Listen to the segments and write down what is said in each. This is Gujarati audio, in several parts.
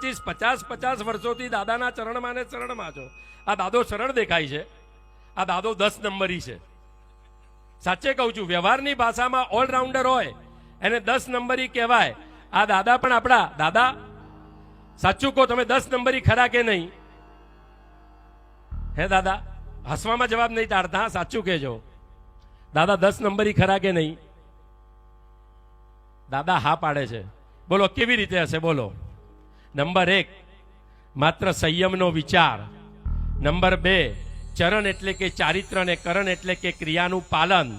50 વર્ષોથી દાદાના ચરણમાં ને ચરણમાં છો. આ દાદો સરળ દેખાય છે, આ દાદો 10 નંબરી છે. સાચે કહું છું, વ્યવહારની ભાષામાં ઓલરાઉન્ડર હોય એને 10 નંબરી કહેવાય. આ દાદા પણ આપણા દાદા, સાચું કહો તમે 10 નંબરી ખરા કે નહીં? હે દાદા, હસવામાં જવાબ નહીં તારતા, સાચું કહેજો. દાદા 10 નંબરી ખરા કે નહીં? દાદા હા પાડે છે. બોલો કેવી રીતે હશે? બોલો. નંબર 1 માત્ર સંયમનો વિચાર. નંબર 2 ચરણ એટલે કે ચારિત્ર અને કરણ એટલે કે ક્રિયાનું પાલન.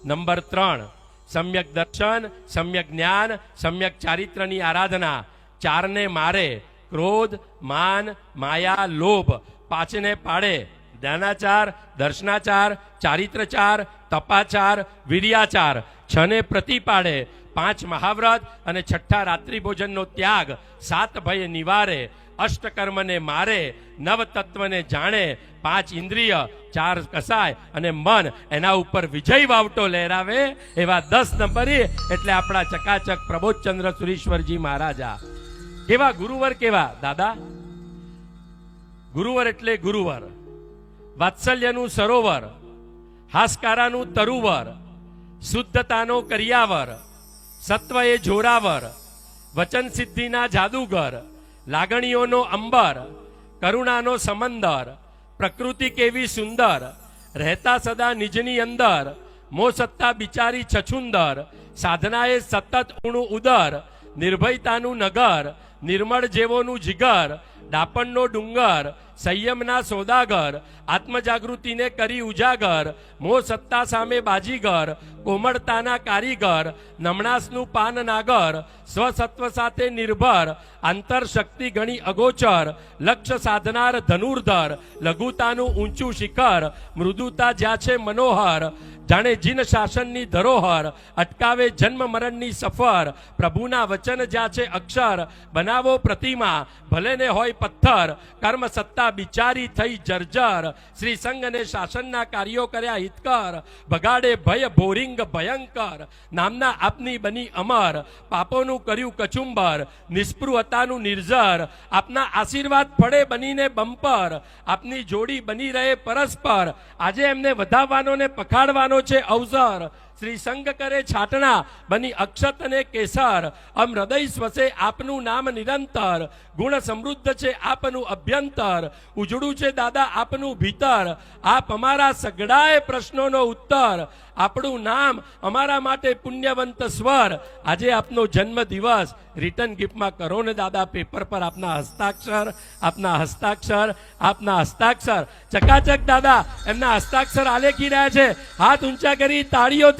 નંબર 3 સમ્યક દર્શન, સમ્યક જ્ઞાન, સમ્યક ચારિત્રની આરાધના. 4 ને મારે ક્રોધ, માન, માયા, લોભ. 5 ને પાડે જ્ઞાનાચાર, દર્શનાચાર, ચારિત્રચાર, તપાચાર, વીર્યાચાર. 6 ને પ્રતિપાડે 5 મહાવ્રત અને 6 રાત્રિ ભોજનનો ત્યાગ. 7 ભય નિવારે, અષ્ટકર્મને મારે, 9 તત્વને જાણે, 5 ઇન્દ્રિય, 4 કસાય અને મન એના ઉપર વિજય વાવટો લહેરાવે એવા 10 નંબરી એટલે આપણા ચકાચક પ્રબોધચંદ્ર સુરીશ્વરજી મહારાજા. કેવા ગુરુવર, કેવા દાદા? ગુરુવર એટલે ગુરુવર, વાત્સલ્યનું સરોવર, હાસકારાનું તરુવર, શુદ્ધતાનો કરિયાવર, સત્વ એ જોરાવર, વચન સિદ્ધિના જાદુગર, લાગણીઓનો અંબર, કરુણાનો સમંદર, પ્રકૃતિ કેવી સુંદર, રહેતા સદા નિજની અંદર, મો સત્તા બિચારી છછુંદર, સાધનાએ સતત ઊણું ઉદર, નિર્ભયતાનું નગર, નિર્મળ જેવોનું જીગર, ડાપણનો ડુંગર, સંયમના સોદાગર, આત્મજાગૃતિને કરી ઉજાગર, મોહ સત્તા સામે બાજીગર, કોમળતાના કારીગર, નમણાસનું પાન નાગર, સ્વસત્વ સાથે નિર્ભર, આંતરશક્તિ ગણી અગોચર, લક્ષ્ય સાધનાર ધનુર્ધર, લઘુતાનું ઊંચું શિખર, મૃદુતા જ્યાં છે મનોહર, જાણે જીન શાસનની ધરોહર, અટકાવે જન્મ મરણની સફર, પ્રભુના વચન જ્યાં છે અક્ષર, બનાવો પ્રતિમા ભલે ને હોય પથ્થર, કર્મ સત્તા બિચારી થઈ જર્જર, શ્રી સંઘ અને શાસનના કાર્યો કર્યા હિતકર, ભગાડે ભય ભોરિંગ ભયંકર, નામના આપની બની અમર, પાપોનું કર્યું કચુંબર, નિષ્પૃહતાનું નિર્જર, આપના આશીર્વાદ પડે બનીને બમ્પર, આપની જોડી બની રહે પરસ્પર, આજે એમને વધાવવાનો ને પખાડવાનો છે અવસર, શ્રી સંઘ કરે છાટણા બની અક્ષત અને કેસર, અમ હૃદય સ્વસે આપનું નામ નિરંતર, ગુણ સમૃદ્ધ છે આપનું અભ્યંતર, ઉજળું છે દાદા આપનું ભીતર, આપ અમારા સગડાએ પ્રશ્નોનો ઉત્તર, આપણું નામ અમારા માટે પુણ્યવંત સ્વર. આજે આપનો જન્મ દિવસ રિટર્ન ગિફ્ટમાં કરો ને દાદા, પેપર પર આપના હસ્તાક્ષર, આપના હસ્તાક્ષર, આપના હસ્તાક્ષર. ચકાચક દાદા એમના હસ્તાક્ષર આલેખી રહ્યા છે. હાથ ઊંચા કરી તાળીઓ